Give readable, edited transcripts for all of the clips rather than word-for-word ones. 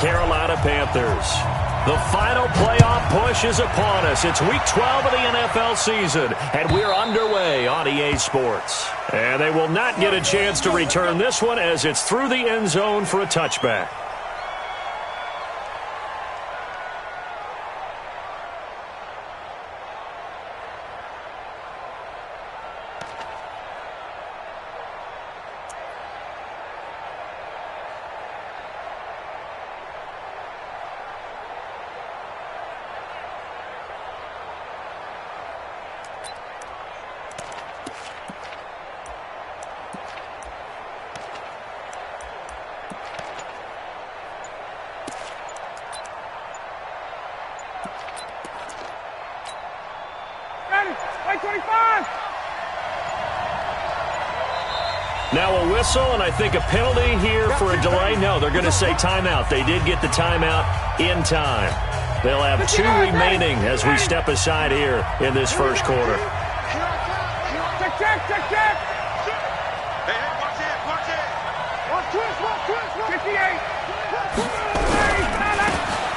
Carolina Panthers. The final playoff push is upon us. It's Week 12 of the NFL season, and we're underway on EA Sports. And they will not get a chance to return this one as it's through the end zone for a touchback. Now a whistle, and I think a penalty here for a delay. No, they're going to say timeout. They did get the timeout in time. They'll have 2 remaining as we step aside here in this first quarter. Check. Hey, watch it.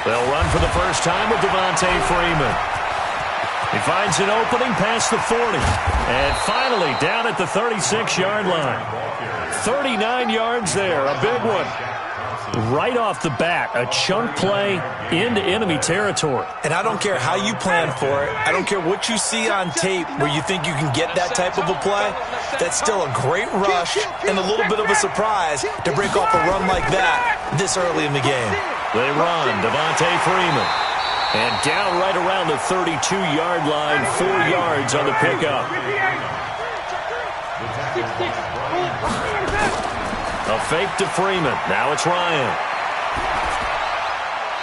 They'll run for the first time with Devontae Freeman. He finds an opening past the 40. And finally down at the 36-yard line. 39 yards there, a big one. Right off the bat, a chunk play into enemy territory. And I don't care how you plan for it. I don't care what you see on tape where you think you can get that type of a play. That's still a great rush and a little bit of a surprise to break off a run like that this early in the game. They run, Devontae Freeman. And down right around the 32-yard line, 4 yards on the pickup. A fake to Freeman. Now it's Ryan.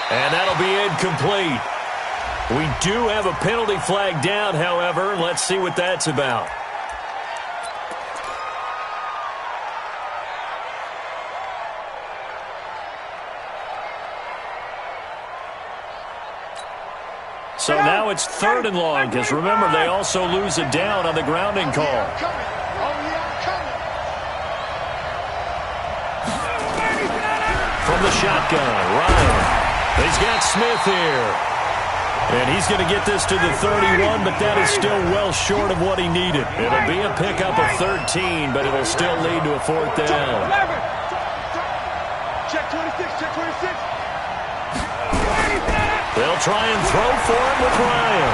And that'll be incomplete. We do have a penalty flag down, however. Let's see what that's about. So now it's 3rd and long, because remember, they also lose a down on the grounding call. From the shotgun, Ryan. He's got Smith here. And he's going to get this to the 31, but that is still well short of what he needed. It'll be a pickup of 13, but it'll still lead to a 4th down. Check 26. They'll try and throw for it with Ryan.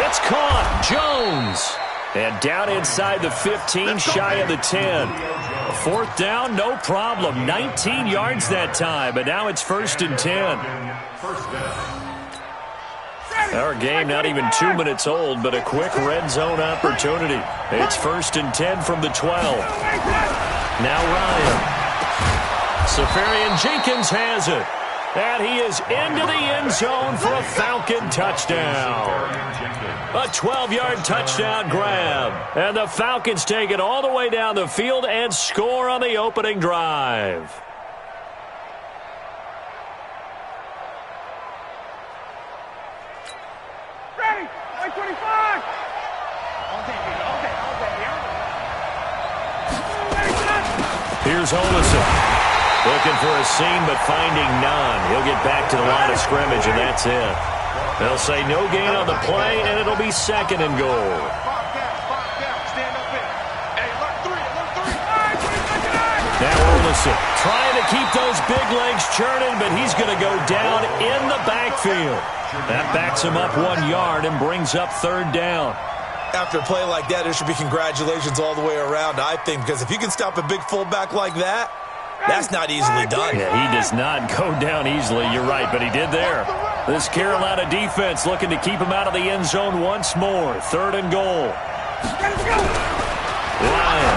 It's caught. Jones. And down inside the 15, shy of the 10. 4th down, no problem. 19 yards that time, but now it's 1st and 10. Our game not even 2 minutes old, but a quick red zone opportunity. It's 1st and 10 from the 12. Now Ryan. Safarian Jenkins has it. And he is into the end zone for a Falcon touchdown. A 12-yard touchdown grab. And the Falcons take it all the way down the field and score on the opening drive. Ready, 25. Here's Olison. Looking for a seam, but finding none. He'll get back to the line of scrimmage, and that's it. They'll say no gain on the play, and it'll be 2nd and goal. Now Olison trying to keep those big legs churning, but he's going to go down in the backfield. That backs him up 1 yard and brings up 3rd down. After a play like that, there should be congratulations all the way around, I think, because if you can stop a big fullback like that, that's not easily done. Yeah, he does not go down easily. You're right, but he did there. This Carolina defense looking to keep him out of the end zone once more. 3rd and goal. Ryan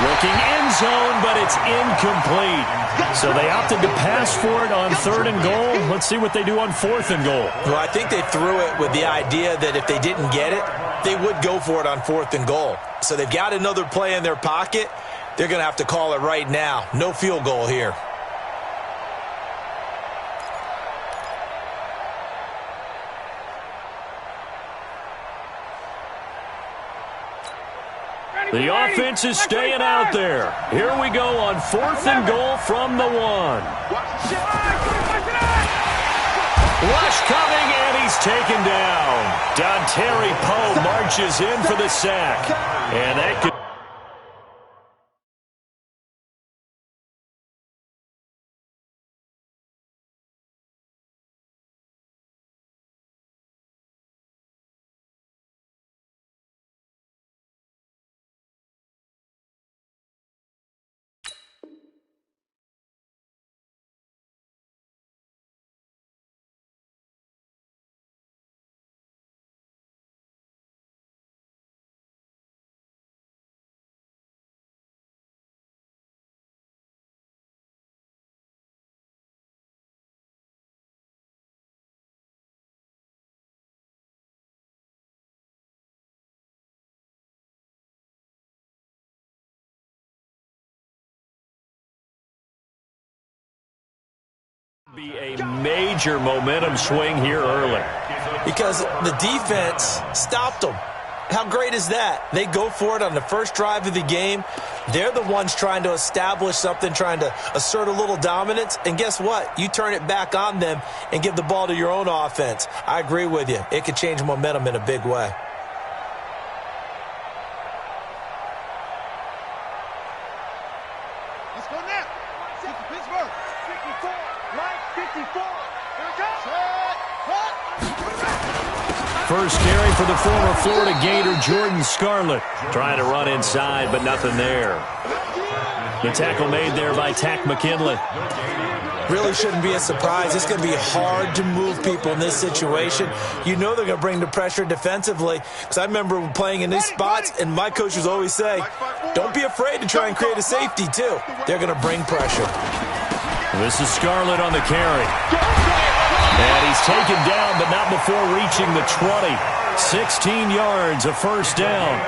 looking end zone, but it's incomplete. So they opted to pass for it on 3rd and goal. Let's see what they do on 4th and goal. Well, I think they threw it with the idea that if they didn't get it, they would go for it on 4th and goal. So they've got another play in their pocket. They're going to have to call it right now. No field goal here. Ready, The offense is staying out there. Here we go on 4th and goal from the 1. Rush coming, and he's taken down. Dontari Poe marches in for the sack. And that could be a major momentum swing here early. Because the defense stopped them. How great is that? They go for it on the first drive of the game. They're the ones trying to establish something, trying to assert a little dominance. And guess what? You turn it back on them and give the ball to your own offense. I agree with you. It could change momentum in a big way. Let's go now. Pittsburgh. 54. Mike, 54. Here it comes. First carry for the former Florida Gator, Jordan Scarlett. Trying to run inside, but nothing there. The tackle made there by Tack McKinley. Really shouldn't be a surprise. It's going to be hard to move people in this situation. You know they're going to bring the pressure defensively. Because I remember playing in these spots, and my coaches always say, don't be afraid to try and create a safety, too. They're going to bring pressure. This is Scarlett on the carry. And he's taken down, but not before reaching the 20. 16 yards, a first down.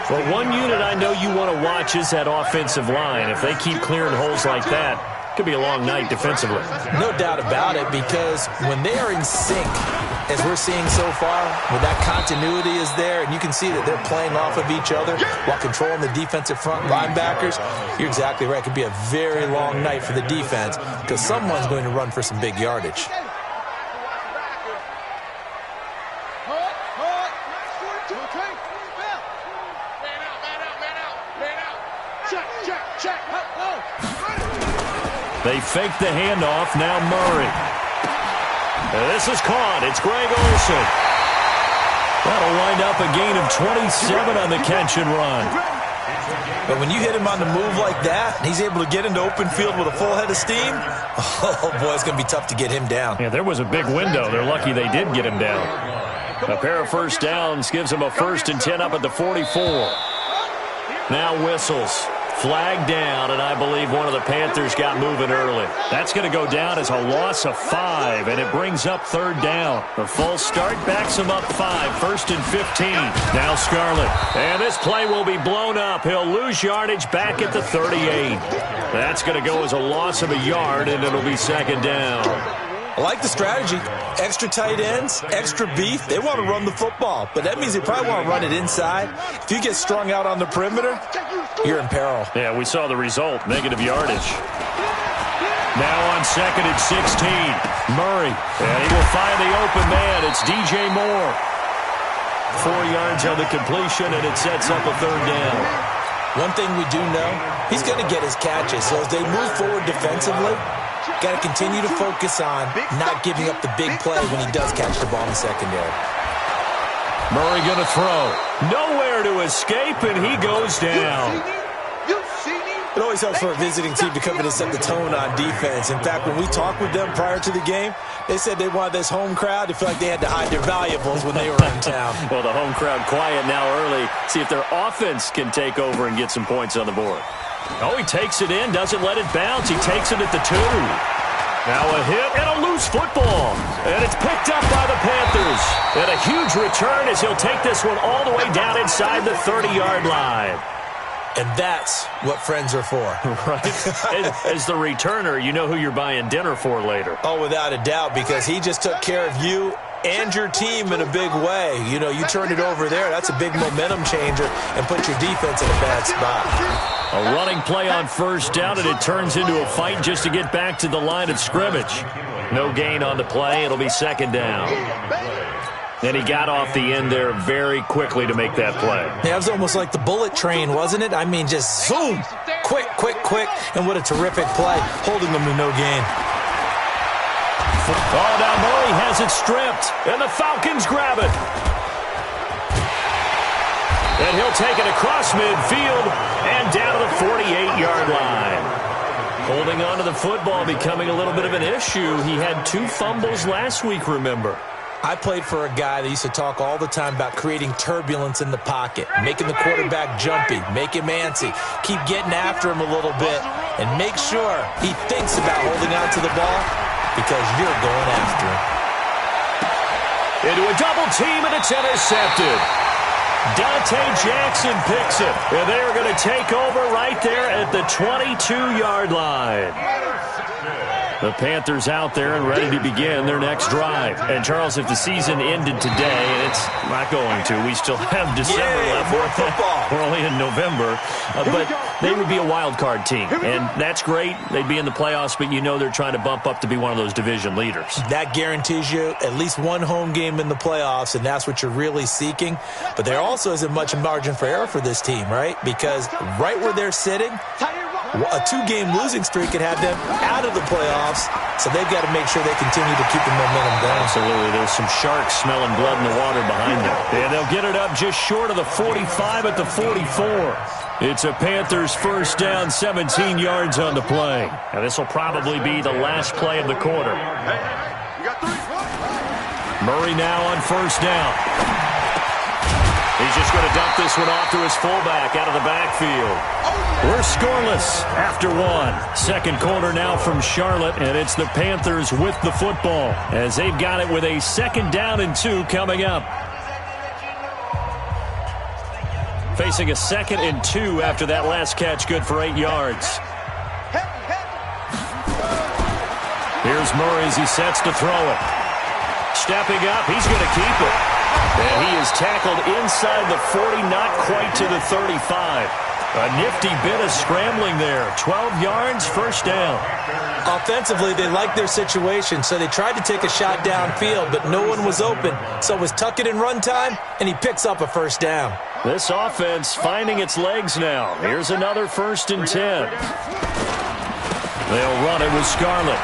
Well, one unit I know you want to watch is that offensive line. If they keep clearing holes like that, it could be a long night defensively. No doubt about it, because when they are in sync, as we're seeing so far, when that continuity is there, and you can see that they're playing off of each other while controlling the defensive front linebackers, you're exactly right. It could be a very long night for the defense because someone's going to run for some big yardage. They fake the handoff. Now Murray. This is caught. It's Greg Olsen. That'll wind up a gain of 27 on the catch and run. But when you hit him on the move like that, he's able to get into open field with a full head of steam, oh, boy, it's going to be tough to get him down. Yeah, there was a big window. They're lucky they did get him down. A pair of first downs gives him a 1st and 10 up at the 44. Now whistles. Flag down, and I believe one of the Panthers got moving early. That's going to go down as a loss of 5, and it brings up 3rd down. The false start backs him up 5, 1st and 15. Now Scarlett, and this play will be blown up. He'll lose yardage back at the 38. That's going to go as a loss of a yard, and it'll be 2nd down. I like the strategy. Extra tight ends, extra beef. They want to run the football, but that means they probably want to run it inside. If you get strung out on the perimeter, you're in peril. Yeah, we saw the result, negative yardage. Now on 2nd and 16, Murray, and he will find the open man. It's DJ Moore. 4 yards on the completion, and it sets up a 3rd down. One thing we do know, he's going to get his catches. So as they move forward defensively, got to continue to focus on not giving up the big play when he does catch the ball in the secondary. Murray going to throw. Nowhere to escape, and he goes down. It always helps for a visiting team to come in and set the tone on defense. In fact, when we talked with them prior to the game, they said they wanted this home crowd to feel like they had to hide their valuables when they were in town. Well, the home crowd quiet now early. See if their offense can take over and get some points on the board. Oh, he takes it in, doesn't let it bounce. He takes it at the 2. Now a hit and a loose football. And it's picked up by the Panthers. And a huge return as he'll take this one all the way down inside the 30-yard line. And that's what friends are for. Right. As the returner, you know who you're buying dinner for later. Oh, without a doubt, because he just took care of you and your team in a big way. You know, you turn it over there, that's a big momentum changer and put your defense in a bad spot. A running play on first down, and it turns into a fight just to get back to the line of scrimmage. No gain on the play. It'll be second down. And he got off the end there very quickly to make that play. Yeah, it was almost like the bullet train, wasn't it? I mean, just zoom, quick, quick, quick, and what a terrific play, holding them to no gain. Oh, now Murray has it stripped, and the Falcons grab it. And he'll take it across midfield and down to the 48-yard line. Holding on to the football becoming a little bit of an issue. He had 2 fumbles last week, remember. I played for a guy that used to talk all the time about creating turbulence in the pocket, making the quarterback jumpy, make him antsy, keep getting after him a little bit, and make sure he thinks about holding on to the ball because you're going after him. Into a double team, and it's intercepted. Dante Jackson picks it, and they are going to take over right there at the 22-yard line. The Panthers out there and ready to begin their next drive. And, Charles, if the season ended today, and it's not going to, we still have December left. More football. We're only in November. But they would be a wild card team. And that's great. They'd be in the playoffs, but you know they're trying to bump up to be one of those division leaders. That guarantees you at least one home game in the playoffs, and that's what you're really seeking. But there also isn't much margin for error for this team, right? Because right where they're sitting, a 2-game losing streak could have them out of the playoffs, so they've got to make sure they continue to keep the momentum going. Absolutely. There's some sharks smelling blood in the water behind them. And they'll get it up just short of the 45 at the 44. It's a Panthers first down, 17 yards on the play. And this will probably be the last play of the quarter. Murray now on first down. He's just going to dump this one off to his fullback out of the backfield. We're scoreless after 1. Second quarter now from Charlotte, and it's the Panthers with the football as they've got it with a 2nd down and 2 coming up. Facing a 2nd and 2 after that last catch, good for 8 yards. Here's Murray as he sets to throw it. Stepping up, he's going to keep it. And he is tackled inside the 40, not quite to the 35. A nifty bit of scrambling there. 12 yards, first down. Offensively, they liked their situation, so they tried to take a shot downfield, but no one was open. So it was tuck it in run time, and he picks up a first down. This offense finding its legs now. Here's another 1st and 10. They'll run it with Scarlett.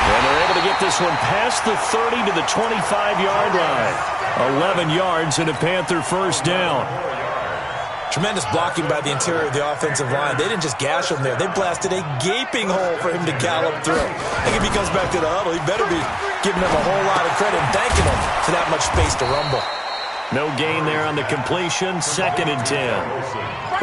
And they're able to get this one past the 30 to the 25-yard line. 11 yards and a Panther first down. Tremendous blocking by the interior of the offensive line. They didn't just gash him there. They blasted a gaping hole for him to gallop through. I think if he comes back to the huddle, he better be giving them a whole lot of credit and thanking them for that much space to rumble. No gain there on the completion. 2nd and 10.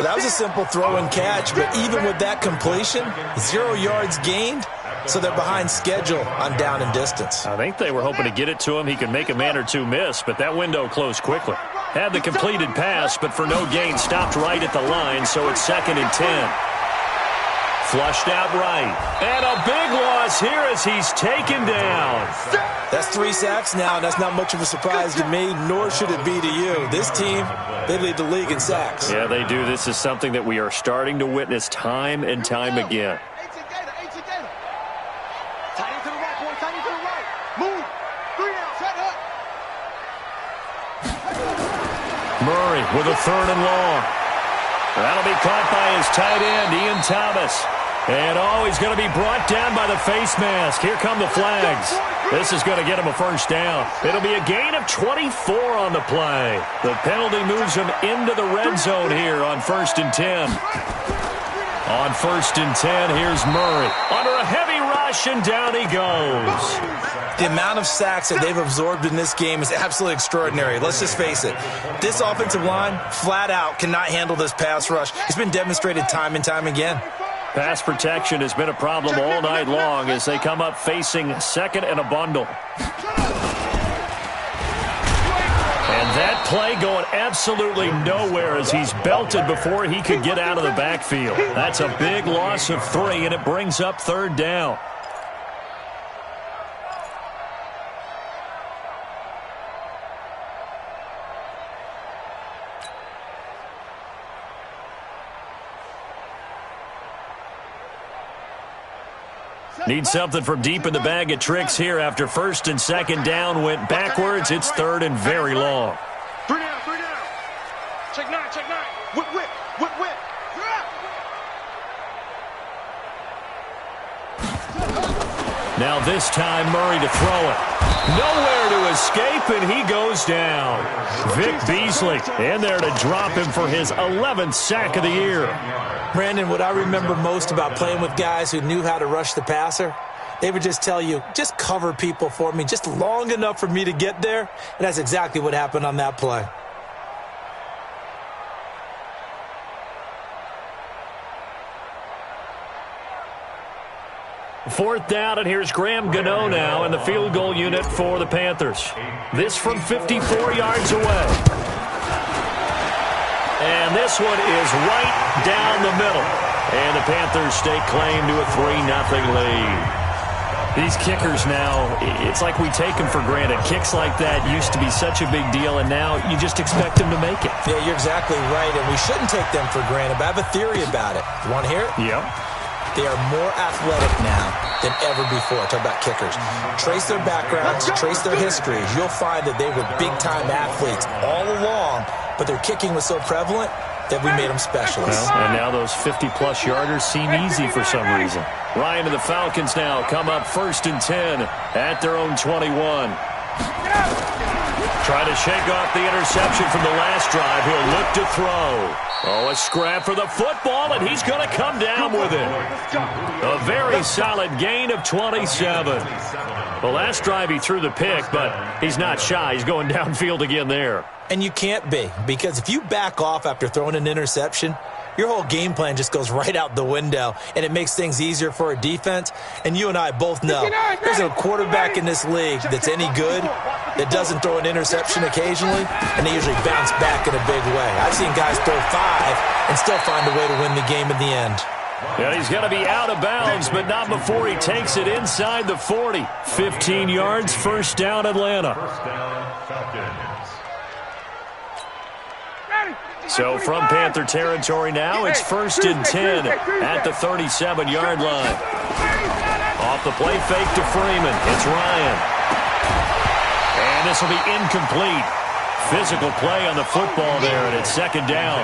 Well, that was a simple throw and catch, but even with that completion, 0 yards gained. So they're behind schedule on down and distance. I think they were hoping to get it to him. He could make a man or two miss, but that window closed quickly. Had the completed pass, but for no gain, stopped right at the line, so it's 2nd and 10. Flushed out right. And a big loss here as he's taken down. That's 3 sacks now, and that's not much of a surprise to me, nor should it be to you. This team, they lead the league in sacks. Yeah, they do. This is something that we are starting to witness time and time again. Murray with a 3rd and long. That'll be caught by his tight end, Ian Thomas. And he's going to be brought down by the face mask. Here come the flags. This is going to get him a first down. It'll be a gain of 24 on the play. The penalty moves him into the red zone here on 1st and 10. On 1st and 10, here's Murray. Under a heavy rush, and down he goes. The amount of sacks that they've absorbed in this game is absolutely extraordinary. Let's just face it. This offensive line, flat out, cannot handle this pass rush. It's been demonstrated time and time again. Pass protection has been a problem all night long as they come up facing 2nd and a bundle. And that play going absolutely nowhere as he's belted before he could get out of the backfield. That's a big loss of 3, and it brings up 3rd down. Need something from deep in the bag of tricks here after first and second down went backwards. It's third and very long. 3 down, 3 down. Check 9, check 9. Whip, whip, whip, whip. Now this time Murray to throw it. Nowhere to escape, and he goes down. Vic Beasley in there to drop him for his 11th sack of the year. Brandon, what I remember most about playing with guys who knew how to rush the passer, they would just tell you, just cover people for me, just long enough for me to get there. And that's exactly what happened on that play. Fourth down, and here's Graham Gano now in the field goal unit for the Panthers. This from 54 yards away. And this one is right down the middle. And the Panthers stake claim to a 3-0 lead. These kickers now, it's like we take them for granted. Kicks like that used to be such a big deal, and now you just expect them to make it. Yeah, you're exactly right, and we shouldn't take them for granted, but I have a theory about it. You want to hear it? Yep. They are more athletic now than ever before. Talk about kickers. Trace their backgrounds, trace their histories. You'll find that they were big-time athletes all along, but their kicking was so prevalent that we made them specialists. Well, and now those 50-plus yarders seem easy for some reason. Ryan and the Falcons now come up first and 10 at their own 21. Try to shake off the interception from the last drive. He'll look to throw. Oh, a scrap for the football, and he's going to come down with it. A very solid gain of 27. The last drive he threw the pick, but he's not shy. He's going downfield again there. And you can't be, because if you back off after throwing an interception, your whole game plan just goes right out the window, and it makes things easier for a defense. And you and I both know there's a quarterback in this league that's any good that doesn't throw an interception occasionally, and they usually bounce back in a big way. I've seen guys throw 5 and still find a way to win the game in the end. Yeah, he's going to be out of bounds, but not before he takes it inside the 40. 15 yards, first down, Atlanta. So from Panther territory now, it's first and 10 at the 37-yard line. Off the play fake to Freeman. It's Ryan. And this will be incomplete. Physical play on the football there, and it's second down.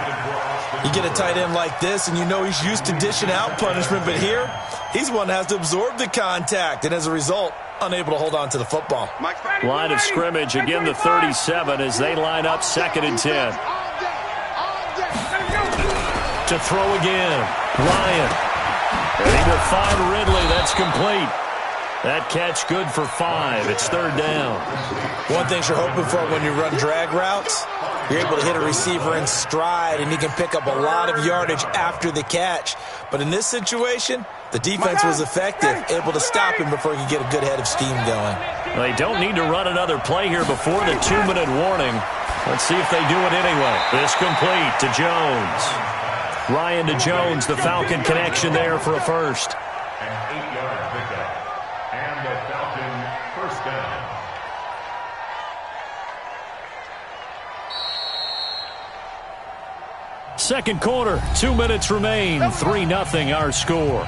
You get a tight end like this, and you know he's used to dishing out punishment, but here, he's one that has to absorb the contact, and as a result, unable to hold on to the football. Line of scrimmage, again the 37 as they line up second and 10. To throw again, Ryan. And he will find Ridley. That's complete. That catch good for 5. It's third down. One thing you're hoping for when you run drag routes, you're able to hit a receiver in stride, and he can pick up a lot of yardage after the catch. But in this situation, the defense was effective, able to stop him before he could get a good head of steam going. They don't need to run another play here before the 2-minute warning. Let's see if they do it anyway. This complete to Jones. Ryan to Jones, the Falcon connection there for a first. An 8-yard pickup. And the Falcon first down. Second quarter, 2 minutes remain. 3-0 our score.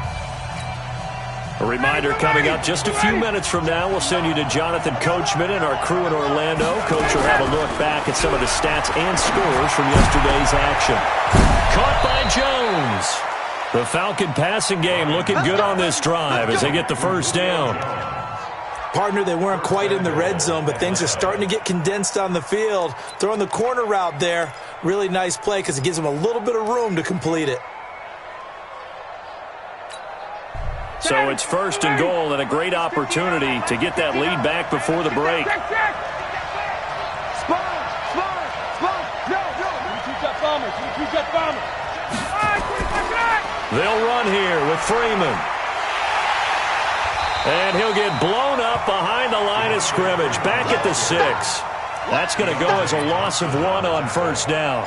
A reminder coming up just a few minutes from now. We'll send you to Jonathan Coachman and our crew in Orlando. Coach will have a look back at some of the stats and scores from yesterday's action. Caught by Jones. The Falcon passing game looking good on this drive as they get the first down. Partner, they weren't quite in the red zone, but things are starting to get condensed on the field. Throwing the corner route there, really nice play because it gives them a little bit of room to complete it. So it's first and goal and a great opportunity to get that lead back before the break. They'll run here with Freeman. And he'll get blown up behind the line of scrimmage, back at the 6. That's going to go as a loss of 1 on first down.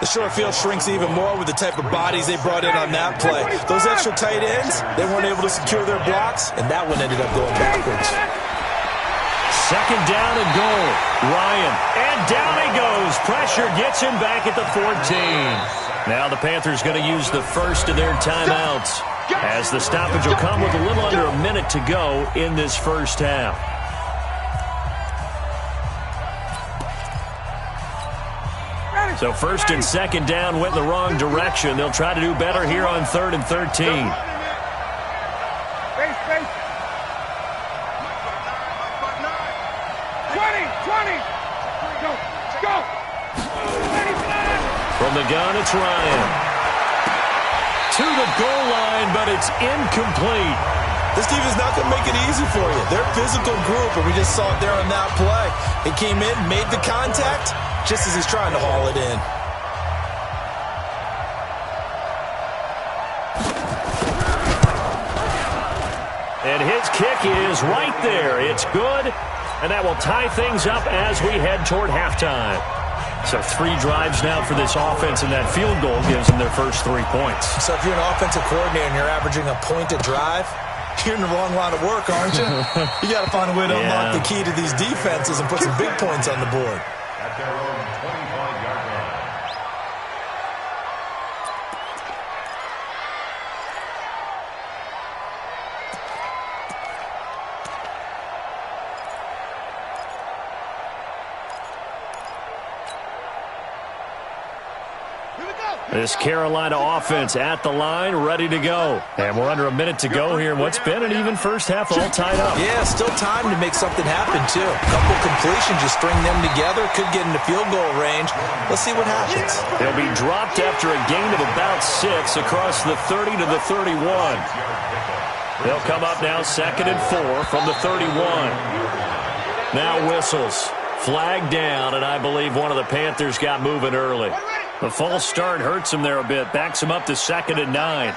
The short field shrinks even more with the type of bodies they brought in on that play. Those extra tight ends, they weren't able to secure their blocks, and that one ended up going backwards. Second down and goal. Ryan, and down he goes. Pressure gets him back at the 14. Now the Panthers going to use the first of their timeouts. as the stoppage will come with a little under a minute to go in this first half. So first and second down went in the wrong direction. They'll try to do better here on 3rd and 13. From the gun, it's Ryan. To the goal line, but it's incomplete. This defense is not going to make it easy for you. They're a physical group, and we just saw it there on that play. It came in, made the contact, just as he's trying to haul it in. And his kick is right there. It's good, and that will tie things up as we head toward halftime. So 3 drives now for this offense, and that field goal gives them their first 3 points. So if you're an offensive coordinator and you're averaging a point a drive, you're in the wrong line of work, aren't you? You got to find a way to unlock the key to these defenses and put some big points on the board. At their own 25-yard line. This Carolina offense at the line, ready to go. And we're under a minute to go here in what's been an even first half, all tied up. Yeah, still time to make something happen, too. A couple completions, you string them together, could get into field goal range. Let's see what happens. They'll be dropped after a gain of about 6 across the 30 to the 31. They'll come up now 2nd and 4 from the 31. Now whistles. Flag down, and I believe one of the Panthers got moving early. The false start hurts him there a bit. Backs him up to 2nd and 9.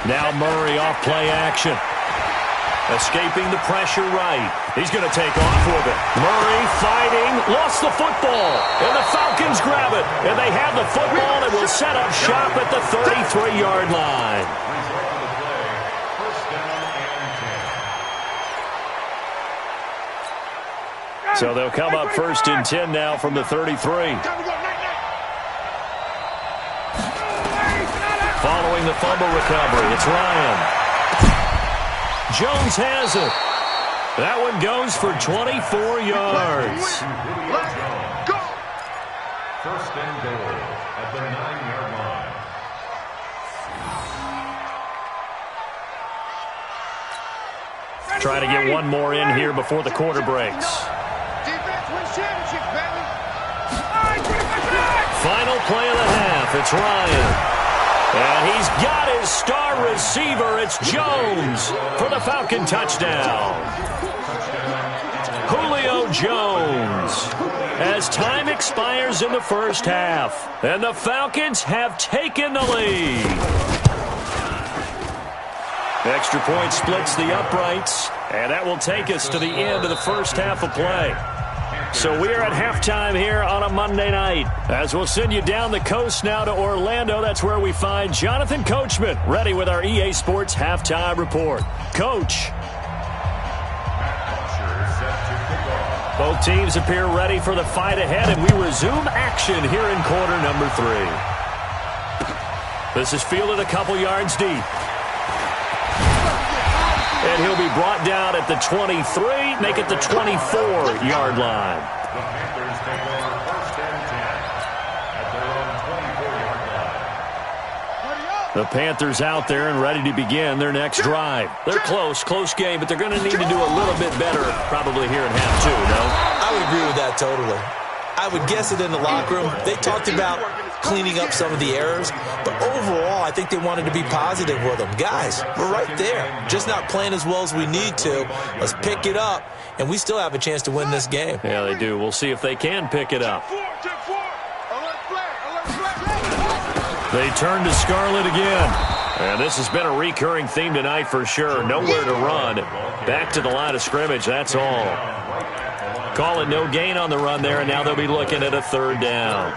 Now Murray off play action. Escaping the pressure right. He's going to take off with it. Murray fighting. Lost the football. And the Falcons grab it. And they have the football and will set up shop at the 33-yard line. So they'll come up 1st and 10 now from the 33. Following the fumble recovery, it's Ryan. Jones has it. That one goes for 24 yards. First and goal at the 9-yard line. Trying to get one more in here before the quarter breaks. Final play of the half. It's Ryan. And he's got his star receiver. It's Jones for the Falcon touchdown. Julio Jones. As time expires in the first half, and the Falcons have taken the lead. Extra point splits the uprights, and that will take us to the end of the first half of play. So we're at halftime here on a Monday night. As we'll send you down the coast now to Orlando, that's where we find Jonathan Coachman, ready with our EA Sports halftime report. Coach. Both teams appear ready for the fight ahead, and we resume action here in quarter number 3. This is fielded a couple yards deep. And he'll be brought down at the 23, make it the 24-yard line. The Panthers take over 1st and 10 at their own 24-yard line. The Panthers out there and ready to begin their next drive. They're close game, but they're going to need to do a little bit better probably here in half 2, no? I would agree with that totally. I would guess it in the locker room. They talked about cleaning up some of the errors, but overall, I think they wanted to be positive with them. Guys, we're right there. Just not playing as well as we need to. Let's pick it up, and we still have a chance to win this game. Yeah, they do. We'll see if they can pick it up. They turn to Scarlett again. And this has been a recurring theme tonight for sure. Nowhere to run. Back to the line of scrimmage, that's all. Call it no gain on the run there, and now they'll be looking at a 3rd down.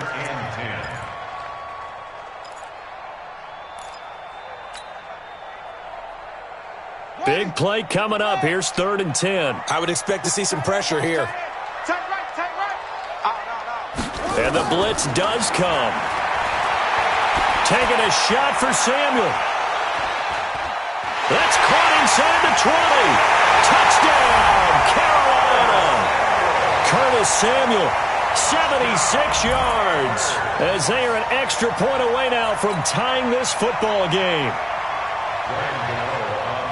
Big play coming up. Here's 3rd and 10. I would expect to see some pressure here. And the blitz does come. Taking a shot for Samuel. That's caught inside the 20. Touchdown, Carolina. Curtis Samuel, 76 yards, as they are an extra point away now from tying this football game.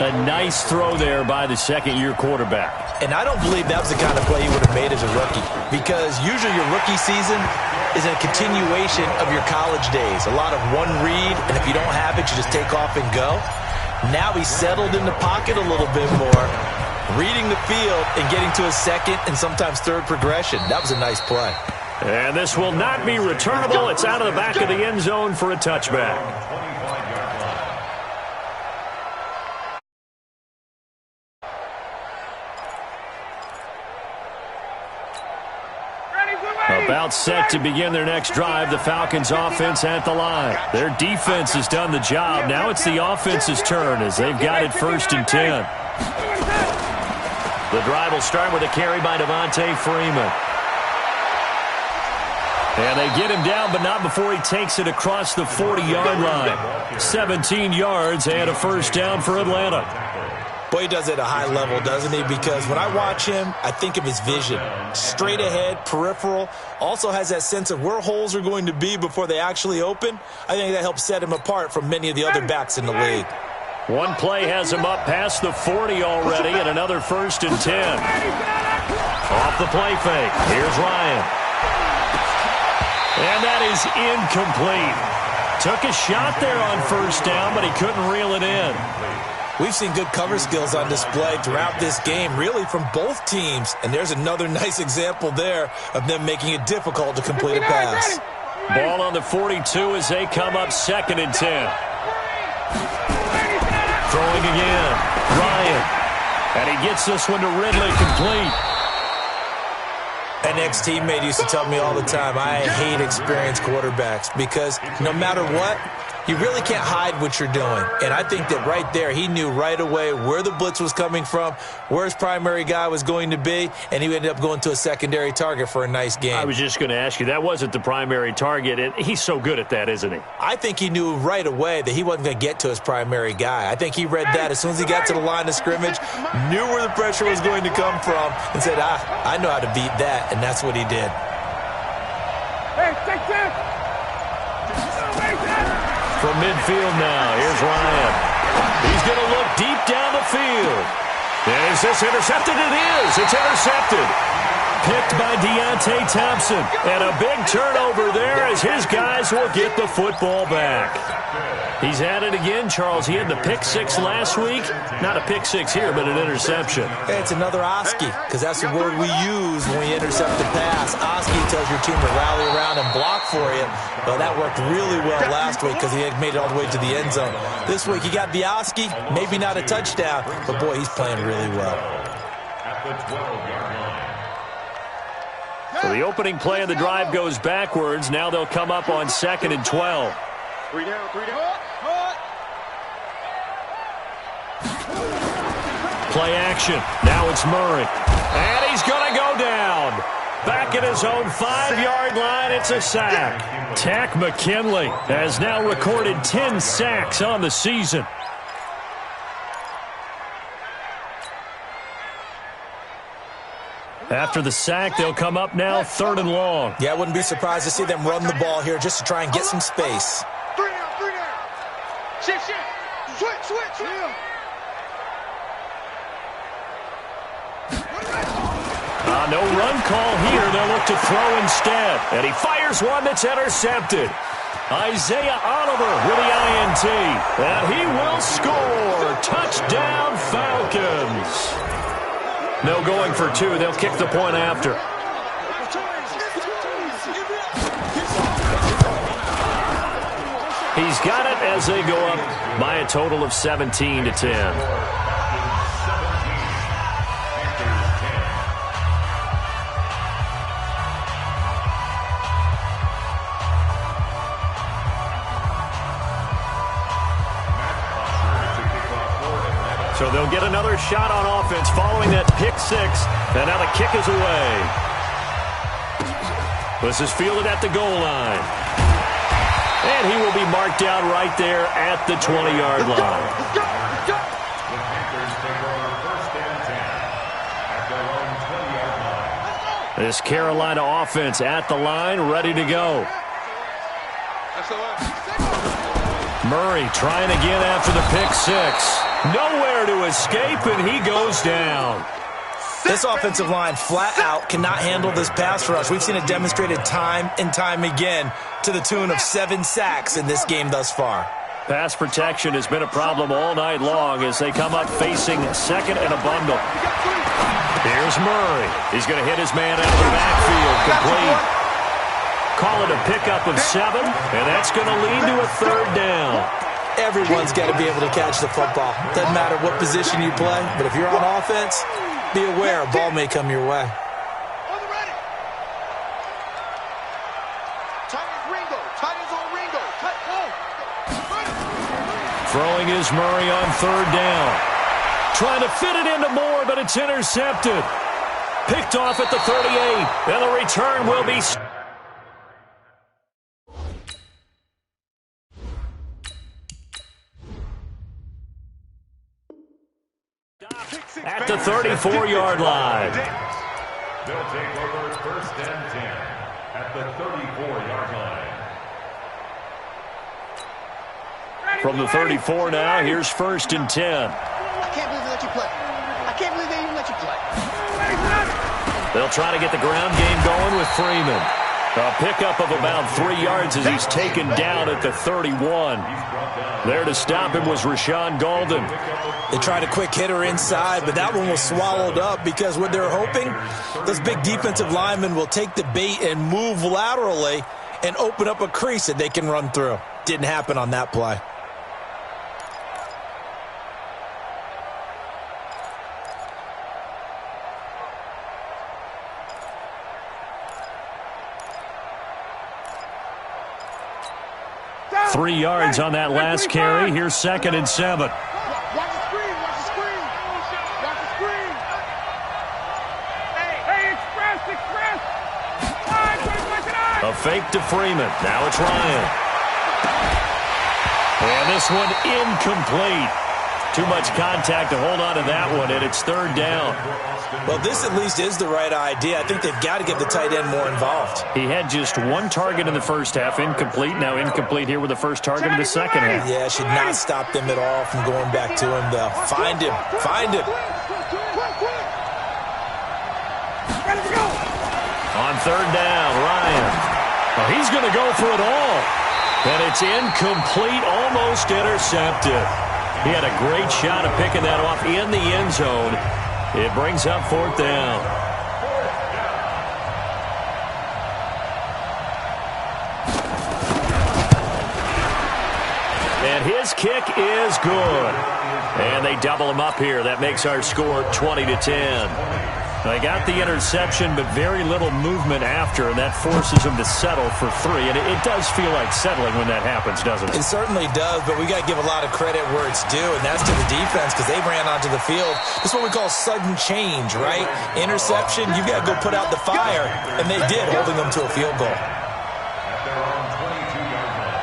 A nice throw there by the second-year quarterback. And I don't believe that was the kind of play he would have made as a rookie, because usually your rookie season is a continuation of your college days. A lot of one read, and if you don't have it, you just take off and go. Now he's settled in the pocket a little bit more, reading the field and getting to a second and sometimes third progression. That was a nice play. And this will not be returnable. It's out of the back of the end zone for a touchback. About set to begin their next drive, the Falcons offense at the line. Their defense has done the job. Now it's the offense's turn as they've got it 1st and 10. The drive will start with a carry by Devontae Freeman. And they get him down, but not before he takes it across the 40-yard line. 17 yards and a first down for Atlanta. Boy, he does it at a high level, doesn't he? Because when I watch him, I think of his vision. Straight ahead, peripheral. Also has that sense of where holes are going to be before they actually open. I think that helps set him apart from many of the other backs in the league. One play has him up past the 40 already, and another 1st and 10. Off the play fake. Here's Ryan. And that is incomplete. Took a shot there on 1st down, but he couldn't reel it in. We've seen good cover skills on display throughout this game, really from both teams. And there's another nice example there of them making it difficult to complete a pass. Ball on the 42 as they come up 2nd and 10. Throwing again. Ryan. And he gets this one to Ridley, complete. An ex-teammate used to tell me all the time, I hate experienced quarterbacks because no matter what, you really can't hide what you're doing. And I think that right there, he knew right away where the blitz was coming from, where his primary guy was going to be, and he ended up going to a secondary target for a nice game. I was just going to ask you, that wasn't the primary target. He's so good at that, isn't he? I think he knew right away that he wasn't going to get to his primary guy. I think he read that as soon as he got to the line of scrimmage, knew where the pressure was going to come from, and said, I know how to beat that, and that's what he did. Hey, take that! From midfield now, here's Ryan. He's going to look deep down the field. Is this intercepted? It is. It's intercepted. Picked by Deontay Thompson. And a big turnover there as his guys will get the football back. He's at it again, Charles. He had the pick 6 last week. Not a pick 6 here, but an interception. It's another Oski, because that's the word we use when we intercept the pass. Oski tells your team to rally around and block for you. Well, that worked really well last week because he had made it all the way to the end zone. This week, he got the Oski, maybe not a touchdown, but boy, he's playing really well. At the 12-yard line. So the opening play of the drive goes backwards. Now they'll come up on 2nd and 12. 3 down, 3 down. Play action. Now it's Murray. And he's going to go down. Back at his own 5-yard line, it's a sack. Tack McKinley has now recorded 10 sacks on the season. After the sack, they'll come up now 3rd and long. Yeah, I wouldn't be surprised to see them run the ball here just to try and get some space. 3 down, 3 down. Shift. Switch. No run call here. They'll look to throw instead. And he fires one that's intercepted. Isaiah Oliver with the INT. And he will score. Touchdown, Falcons. No going for 2. They'll kick the point after. He's got it as they go up by a total of 17 to 10. So they'll get another shot on offense following that pick 6. And now the kick is away. This is fielded at the goal line. And he will be marked down right there at the 20-yard line. Let's go. Let's go. The Panthers take over first and 10 at their own 20-yard line. This Carolina offense at the line, ready to go. Murray trying again after the pick six. Nowhere to escape, and he goes down. This offensive line flat out cannot handle this pass rush. We've seen it demonstrated time and time again to the tune of 7 sacks in this game thus far. Pass protection has been a problem all night long as they come up facing second and a bundle. Here's Murray. He's going to hit his man out of the backfield. Complete. Call it a pickup of 7, and that's going to lead to a third down. Everyone's got to be able to catch the football. Doesn't matter what position you play, but if you're on offense, be aware a ball may come your way. On the ready. Tight is Ringo. Tight is on Ringo. Tight ball. Throwing is Murray on third down. Trying to fit it into Moore, but it's intercepted. Picked off at the 38, and the return will be... at the 34-yard line. They'll take over first and 10 at the 34-yard line. From the 34 now, here's first and 10. I can't believe they let you play. I can't believe they even let you play. They'll try to get the ground game going with Freeman. A pickup of about 3 yards as he's taken down at the 31. There to stop him was Rashawn Golden. They tried a quick hitter inside, but that one was swallowed up because what they're hoping, those big defensive linemen will take the bait and move laterally and open up a crease that they can run through. Didn't happen on that play. Three yards on that last carry. Here's second and 7. Watch the screen. Watch the screen. Watch the screen. Hey, express. A fake to Freeman. Now it's Ryan. And this one incomplete. Too much contact to hold on to that one, and it's third down. Well, this at least is the right idea. I think they've got to get the tight end more involved. He had just one target in the first half, incomplete. Now incomplete here with the first target in the second half. Yeah, should not stop them at all from going back to him, though. Find him. Find him. On third down, Ryan. Well, he's going to go for it all. And it's incomplete, almost intercepted. He had a great shot of picking that off in the end zone. It brings up fourth down. And his kick is good. And they double him up here. That makes our score 20-10. They got the interception, but very little movement after, and that forces them to settle for 3. And it does feel like settling when that happens, doesn't it? It certainly does, but we got to give a lot of credit where it's due, and that's to the defense because they ran onto the field. This is what we call sudden change, right? Interception, you've got to go put out the fire, and they did, holding them to a field goal. At their own 22-yard line.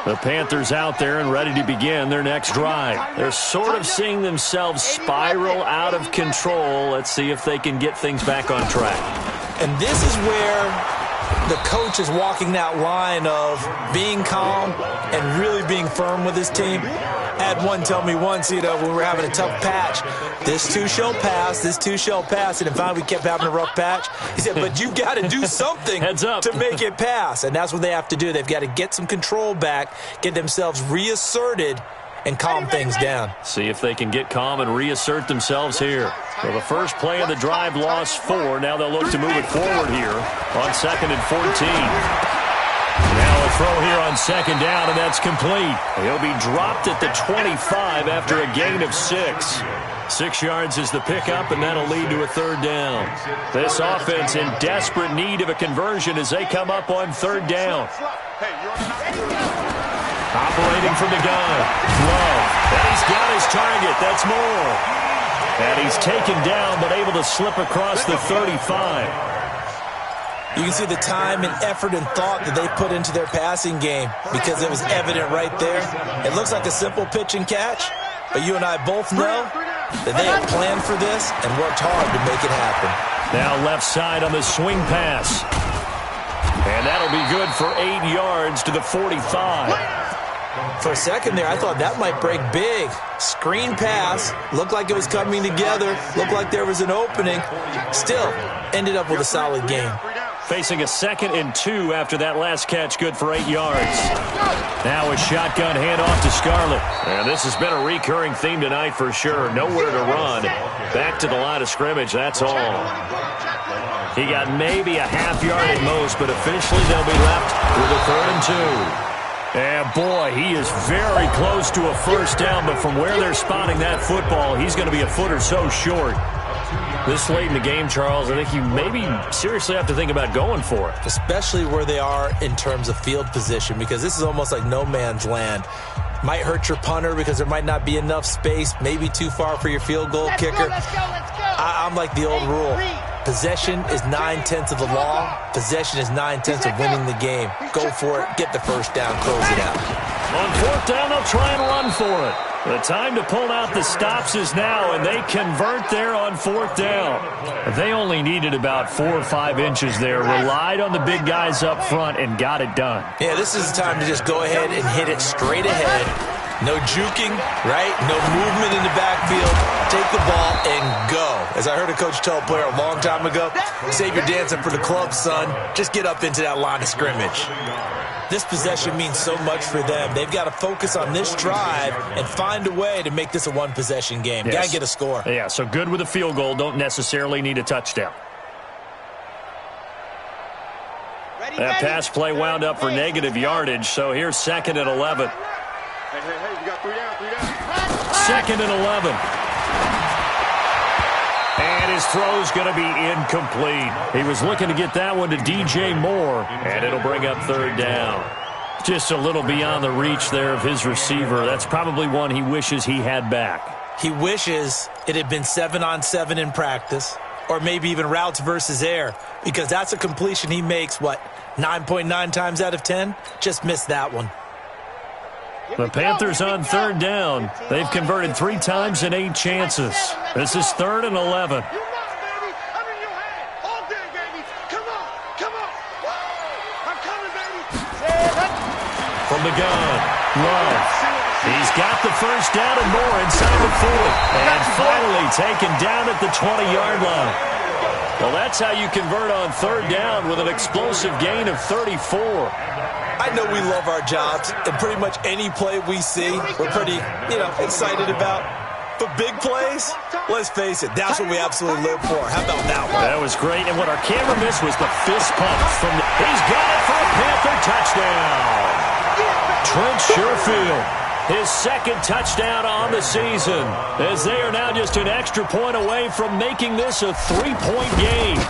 The Panthers out there and ready to begin their next drive. They're sort of seeing themselves spiral out of control. Let's see if they can get things back on track. And this is where the coach is walking that line of being calm and really being firm with his team. I had one tell me once, when we were having a tough patch, this too shall pass, this too shall pass. And finally we kept having a rough patch. He said, but you got to do something Heads up. to make it pass. And that's what they have to do. They've got to get some control back, get themselves reasserted, and calm things down. See if they can get calm and reassert themselves here. Well, the first play of the drive lost 4. Now they'll look to move it forward here on second and 14. Now a throw here on second down, and that's complete. He'll be dropped at the 25 after a gain of 6. 6 yards is the pickup, and that'll lead to a third down. This offense in desperate need of a conversion as they come up on third down. Operating from the gun. Love. And he's got his target. That's Moore. And he's taken down but able to slip across the 35. You can see the time and effort and thought that they put into their passing game because it was evident right there. It looks like a simple pitch and catch, but you and I both know that they had planned for this and worked hard to make it happen. Now left side on the swing pass. And that'll be good for 8 yards to the 45. For a second there, I thought that might break big. Screen pass. Looked like it was coming together. Looked like there was an opening. Still, ended up with a solid game. Facing a 2nd and 2 after that last catch, good for 8 yards. Now a shotgun handoff to Scarlett. And this has been a recurring theme tonight for sure. Nowhere to run. Back to the line of scrimmage, that's all. He got maybe a half yard at most, but officially they'll be left with a 3rd and 2. And boy, he is very close to a first down, but from where they're spotting that football, he's going to be a foot or so short. This late in the game, Charles, I think you maybe seriously have to think about going for it. Especially where they are in terms of field position, because this is almost like no man's land. Might hurt your punter because there might not be enough space, maybe too far for your field goal kicker. Let's go. I'm like the old rule. Possession is 9/10 of the law. Possession is 9/10 of winning the game. Go for it. Get the first down. Close it out. On 4th down, they'll try and run for it. The time to pull out the stops is now, and they convert there on 4th down. They only needed about 4 or 5 inches there, relied on the big guys up front, and got it done. Yeah, this is the time to just go ahead and hit it straight ahead. No juking, right? No movement in the backfield. Take the ball and go. As I heard a coach tell a player a long time ago, save your dancing for the club, son. Just get up into that line of scrimmage. This possession means so much for them. They've got to focus on this drive and find a way to make this a one-possession game. Yes. Got to get a score. Yeah, so good with a field goal. Don't necessarily need a touchdown. That pass play wound up for negative yardage, so here's 2nd and 11. Hey, you got 3 down. 2nd and 11. And his throw's going to be incomplete. He was looking to get that one to DJ Moore, and it'll bring up 3rd down. Just a little beyond the reach there of his receiver. That's probably one he wishes he had back. He wishes it had been 7-on-7 in practice, or maybe even routes versus air, because that's a completion he makes, 9.9 times out of 10? Just missed that one. The Panthers on 3rd down. They've converted 3 times in 8 chances. This is 3rd and 11. From the gun, Love. He's got the first down and more inside the 40. And finally taken down at the 20-yard line. Well, that's how you convert on 3rd down with an explosive gain of 34. I know we love our jobs, and pretty much any play we see, we're pretty, excited about. But big plays, let's face it, that's what we absolutely live for. How about that one? That was great, and what our camera missed was the fist pump from the... He's got it for a Panther touchdown. Trent Sherfield, his 2nd touchdown on the season, as they are now just an extra point away from making this a 3-point game.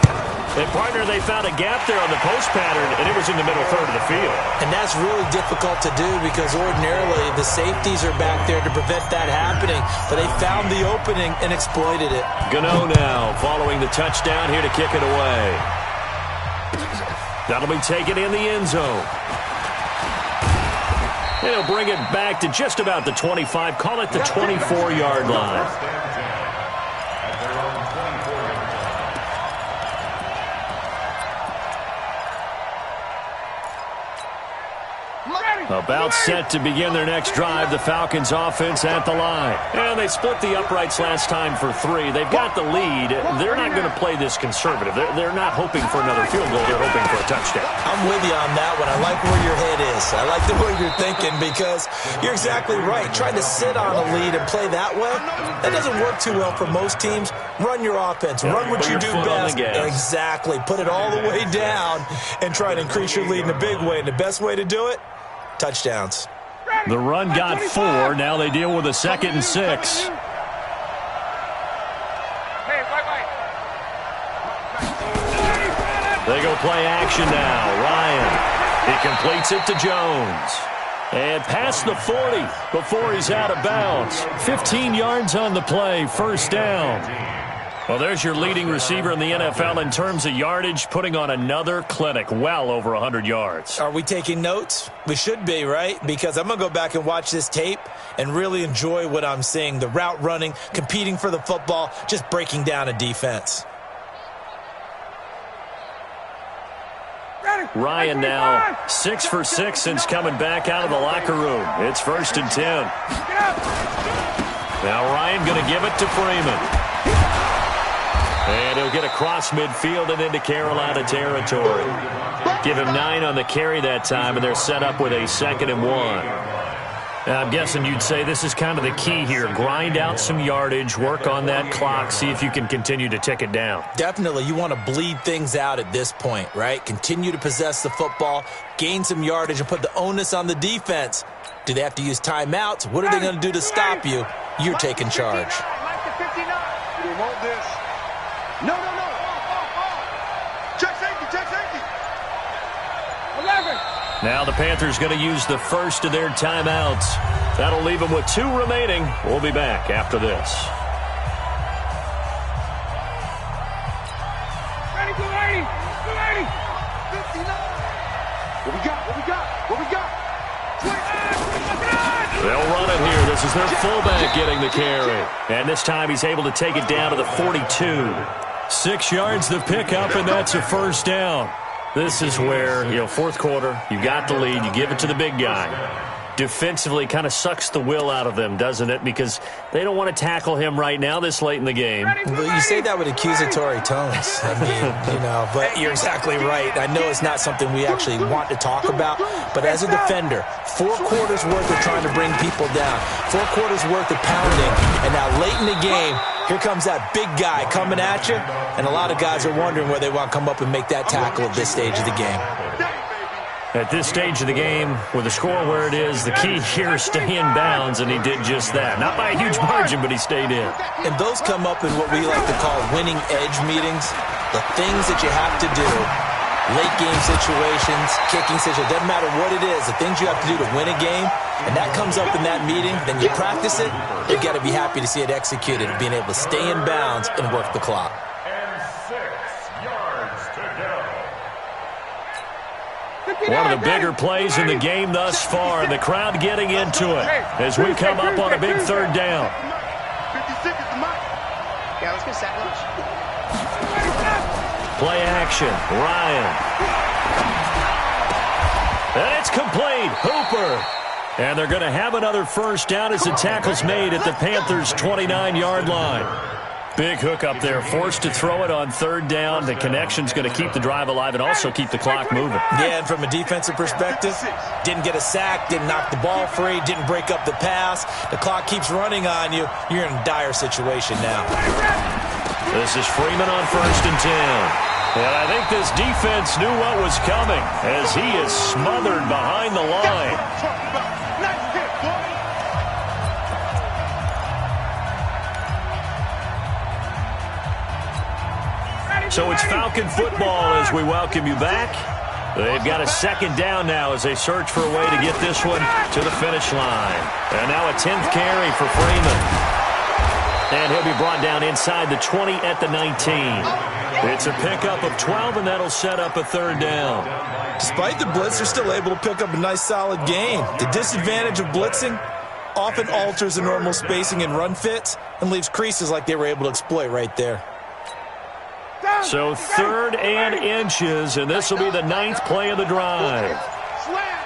And partner, they found a gap there on the post pattern, and it was in the middle 3rd of the field. And that's really difficult to do because ordinarily the safeties are back there to prevent that happening. But they found the opening and exploited it. Gano now following the touchdown here to kick it away. That'll be taken in the end zone. And he'll bring it back to just about the 25, call it the 24-yard line. About set to begin their next drive, the Falcons offense at the line. And they split the uprights last time for 3. They've got the lead. They're not going to play this conservative. They're not hoping for another field goal. They're hoping for a touchdown. I'm with you on that one. I like where your head is. I like the way you're thinking because you're exactly right. Trying to sit on a lead and play that way, that doesn't work too well for most teams. Run your offense. Run what you do best. Exactly. Put it all the way down and try to increase your lead in a big way. And the best way to do it, touchdowns. The run got 4. Now they deal with a 2nd and 6. They go play action now. Ryan. He completes it to Jones. And past the 40 before he's out of bounds. 15 yards on the play. First down. Well, there's your leading receiver in the NFL in terms of yardage, putting on another clinic, well over 100 yards. Are we taking notes? We should be, right? Because I'm going to go back and watch this tape and really enjoy what I'm seeing. The route running, competing for the football, just breaking down a defense. Ryan now 6 for 6 since coming back out of the locker room. It's 1st and 10. Now Ryan going to give it to Freeman. And he'll get across midfield and into Carolina territory. Give him 9 on the carry that time, and they're set up with a 2nd and 1. Now, I'm guessing you'd say this is kind of the key here. Grind out some yardage, work on that clock, see if you can continue to tick it down. Definitely. You want to bleed things out at this point, right? Continue to possess the football, gain some yardage, and put the onus on the defense. Do they have to use timeouts? What are they going to do to stop you? You're taking charge. We want this. No. Check safety. 11. Now the Panthers going to use the first of their timeouts. That'll leave them with 2 remaining. We'll be back after this. Ready, 280. 59. What we got? 20. They'll run it here. This is their fullback getting the carry. And this time he's able to take it down to the 42. 6 yards the pickup, and that's a 1st down. This is where, fourth quarter, you got the lead, you give it to the big guy. Defensively kind of sucks the will out of them, doesn't it? Because they don't want to tackle him right now this late in the game. Well, you say that with accusatory tones. I mean, but you're exactly right. I know it's not something we actually want to talk about, but as a defender, 4 quarters worth of trying to bring people down, 4 quarters worth of pounding, and now late in the game, here comes that big guy coming at you, and a lot of guys are wondering where they want to come up and make that tackle at this stage of the game. At this stage of the game, with the score where it is, the key here is stay in bounds, and he did just that. Not by a huge margin, but he stayed in. And those come up in what we like to call winning edge meetings, the things that you have to do, late game situations, kicking situations, doesn't matter what it is, the things you have to do to win a game, and that comes up in that meeting, then you practice it, you got to be happy to see it executed, being able to stay in bounds and work the clock. One of the bigger plays in the game thus far, and the crowd getting into it as we come up on a big 3rd down. 56 is the mark. Yeah, let's get sack lunch. Play action, Ryan. And it's complete, Hooper. And they're going to have another 1st down as the tackle's made at the Panthers' 29-yard line. Big hook up there, forced to throw it on 3rd down. The connection's going to keep the drive alive and also keep the clock moving. Yeah, and from a defensive perspective, didn't get a sack, didn't knock the ball free, didn't break up the pass. The clock keeps running on you. You're in a dire situation now. This is Freeman on 1st and 10. And I think this defense knew what was coming as he is smothered behind the line. So it's Falcon football as we welcome you back. They've got a 2nd down now as they search for a way to get this one to the finish line. And now a 10th carry for Freeman. And he'll be brought down inside the 20 at the 19. It's a pickup of 12, and that'll set up a 3rd down. Despite the blitz, they're still able to pick up a nice, solid gain. The disadvantage of blitzing often alters the normal spacing and run fits and leaves creases like they were able to exploit right there. So 3rd and inches, and this will be the 9th play of the drive. Slam.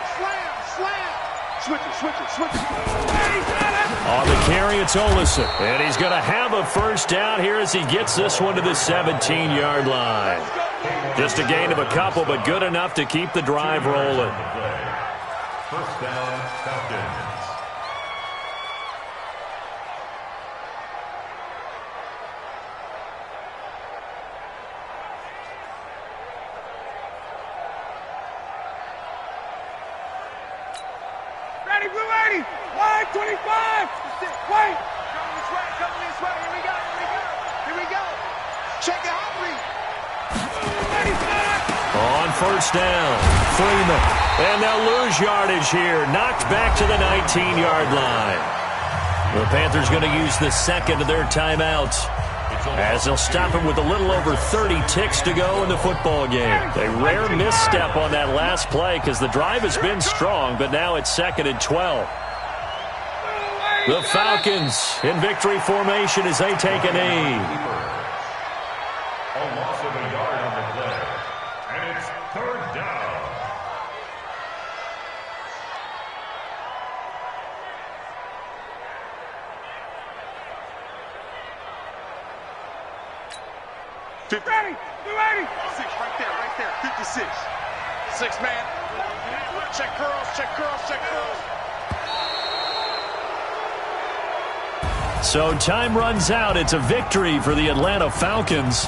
Switch it. On the carry, it's Olsen, and he's going to have a 1st down here as he gets this one to the 17-yard line. Just a gain of a couple, but good enough to keep the drive rolling. 1st down, Falcons. Ready, blue 80. Line 25. Wait. Coming this way. Here we go. Check it out, read. On 1st down, Freeman. And they'll lose yardage here. Knocked back to the 19-yard line. The Panthers going to use the 2nd of their timeouts. As they'll stop him with a little over 30 ticks to go in the football game. A rare misstep on that last play because the drive has been strong, but now it's 2nd and 12. The Falcons in victory formation as they take a knee. A loss of a yard on the play. And it's 3rd down. Ready, you ready? 6 right there, 56. 6 man. Check girls, check girls, check girls. So time runs out. It's a victory for the Atlanta Falcons.